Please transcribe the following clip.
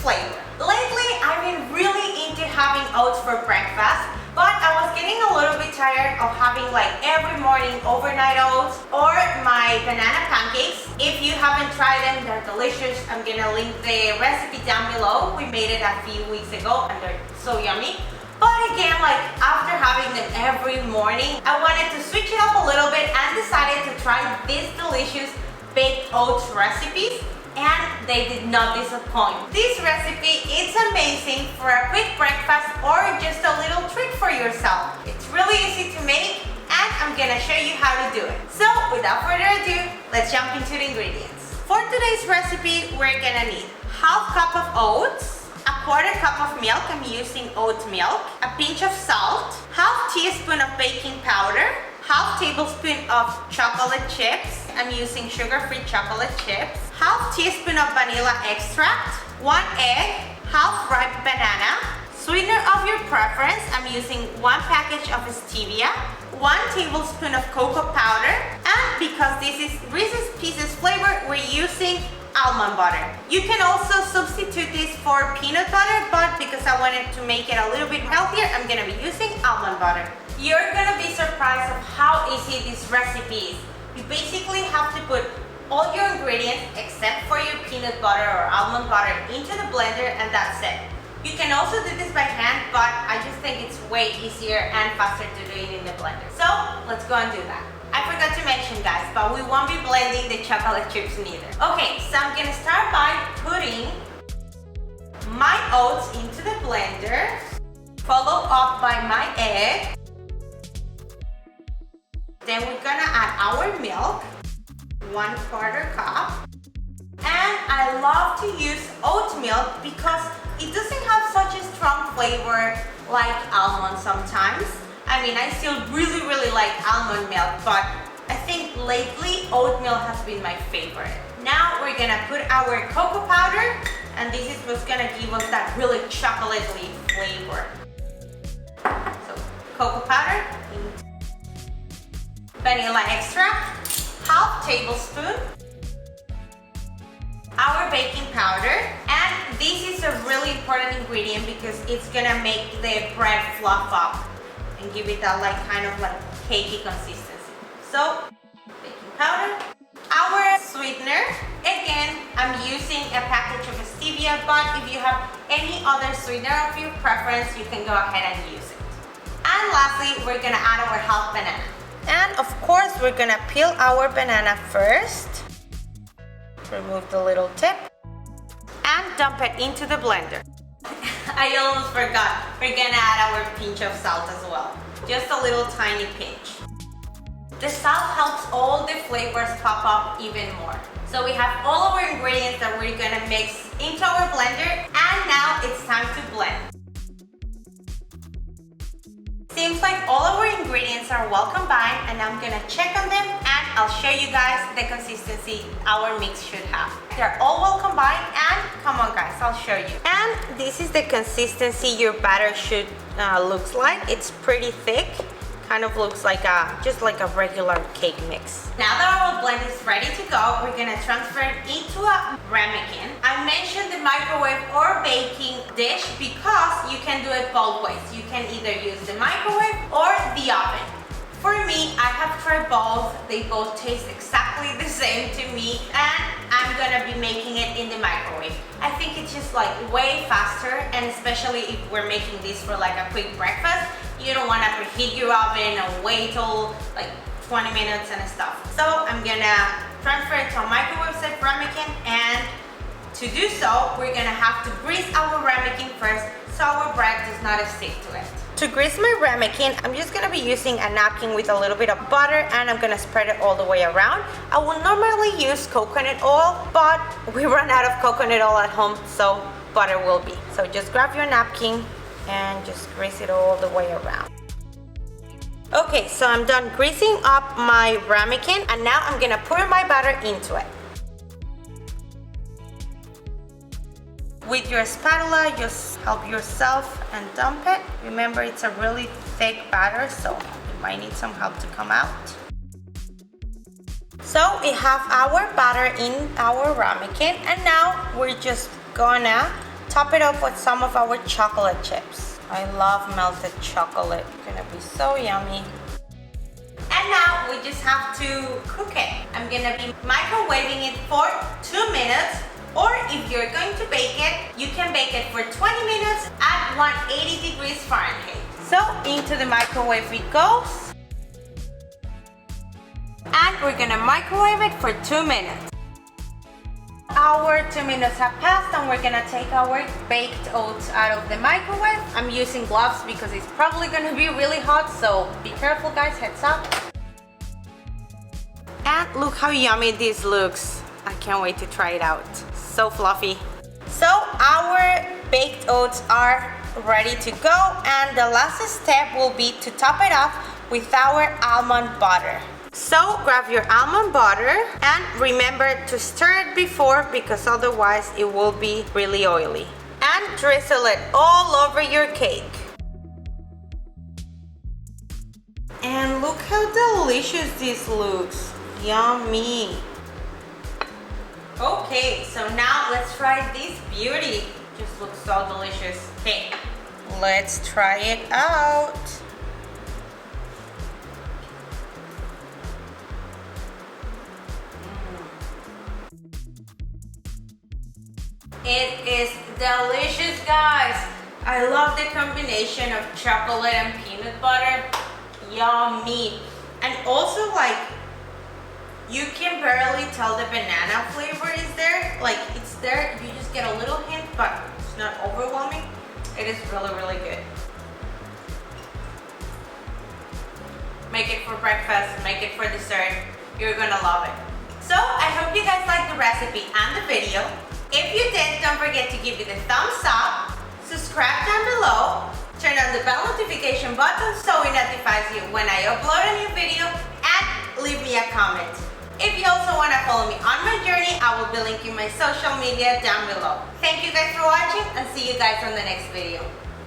flavor. Lately, I've been really into having oats for breakfast, but I was getting a little bit tired of having like every morning overnight oats or my banana pancakes. If you haven't tried them, they're delicious. I'm gonna link the recipe down below. We made it a few weeks ago and they're so yummy. But again, like after having them every morning, I wanted to switch it up a little bit and decided to try these delicious baked oats recipes, and they did not disappoint. This recipe is amazing for a quick breakfast or just a little treat for yourself. It's really easy to make and I'm gonna show you how to do it. So without further ado, let's jump into the ingredients. For today's recipe, we're gonna need half cup of oats, a quarter cup of milk, I'm using oat milk, a pinch of salt, half teaspoon of baking powder, half tablespoon of chocolate chips, I'm using sugar-free chocolate chips, half teaspoon of vanilla extract, 1 egg, half ripe banana, sweetener of your preference, I'm using 1 package of stevia, 1 tablespoon of cocoa powder, and because this is Reese's Pieces flavor, we're using almond butter. You can also substitute this for peanut butter, but because I wanted to make it a little bit healthier, I'm gonna be using almond butter. You're gonna be surprised of how easy this recipe is. You basically have to put all your ingredients except for your peanut butter or almond butter into the blender and that's it. You can also do this by hand, but I just think it's way easier and faster to do it in the blender. So let's go and do that. I forgot to mention, guys, but we won't be blending the chocolate chips neither. Okay, so I'm gonna start by putting my oats into the blender, followed up by my egg. Then we're gonna add our milk, 1/4 cup. And I love to use oat milk because it doesn't have such a strong flavor like almond sometimes. I mean, I still really like almond milk, but I think lately oat milk has been my favorite. Now we're gonna put our cocoa powder, and this is what's gonna give us that really chocolatey flavor. So, cocoa powder, vanilla extract, half tablespoon, our baking powder, and this is a really important ingredient because it's gonna make the bread fluff up and give it that like kind of like cakey consistency. So, baking powder, our sweetener. Again, I'm using a package of stevia, but if you have any other sweetener of your preference, you can go ahead and use it. And lastly, we're gonna add our half banana. And of course, we're gonna peel our banana first. Remove the little tip and dump it into the blender. I almost forgot, we're gonna add our pinch of salt as well. Just a little tiny pinch. The salt helps all the flavors pop up even more. So we have all our ingredients that we're gonna mix into our blender, and now it's time to blend. Seems like all our ingredients are well combined, and I'm gonna check on them and I'll show you guys the consistency our mix should have. They're all well combined, and come on guys, I'll show you. And this is the consistency your batter should looks like. It's pretty thick, kind of looks like just like a regular cake mix. Now that our blend is ready to go, we're gonna transfer it into a ramekin. I mentioned the microwave or baking dish because you can do it both ways. You can either use the microwave or the oven. For me, I have tried both. They both taste exactly the same to me, and I'm gonna be making it in the microwave. I think it's just like way faster, and especially if we're making this for like a quick breakfast, you don't wanna preheat your oven and wait till like 20 minutes and stuff. So I'm gonna transfer it to a microwave set ramekin, and to do so, we're gonna have to grease our ramekin first so our bread does not stick to it. To grease my ramekin, I'm just gonna be using a napkin with a little bit of butter, and I'm gonna spread it all the way around. I will normally use coconut oil, but we ran out of coconut oil at home, so butter will be. So just grab your napkin and just grease it all the way around. Okay, so I'm done greasing up my ramekin, and now I'm gonna pour my batter into it. With your spatula, just help yourself and dump it. Remember, it's a really thick batter, so you might need some help to come out. So we have our batter in our ramekin, and now we're just gonna top it up with some of our chocolate chips. I love melted chocolate. It's gonna be so yummy. And now we just have to cook it. I'm gonna be microwaving it for 2 minutes, or if you're going to bake it, you can bake it for 20 minutes at 180 degrees Fahrenheit. So into the microwave it goes. And we're gonna microwave it for 2 minutes. Our 2 minutes have passed and we're gonna take our baked oats out of the microwave. I'm using gloves because it's probably gonna be really hot, so be careful guys, heads up. And look how yummy this looks. I can't wait to try it out. So fluffy. So our baked oats are ready to go, and the last step will be to top it off with our almond butter. So grab your almond butter and remember to stir it before, because otherwise it will be really oily. And drizzle it all over your cake. And look how delicious this looks. Yummy. Okay, so now let's try this beauty. Just looks so delicious. Okay, let's try it out. It is delicious, guys. I love the combination of chocolate and peanut butter. Yummy. And also, like, you can barely tell the banana flavor is there. Like, it's there, you just get a little hint, but it's not overwhelming. It is really, really good. Make it for breakfast, make it for dessert. You're gonna love it. So, I hope you guys liked the recipe and the video. If you did, don't forget to give it a thumbs up, subscribe down below, turn on the bell notification button so it notifies you when I upload a new video, and leave me a comment. If you also want to follow me on my journey, I will be linking my social media down below. Thank you guys for watching, and see you guys on the next video.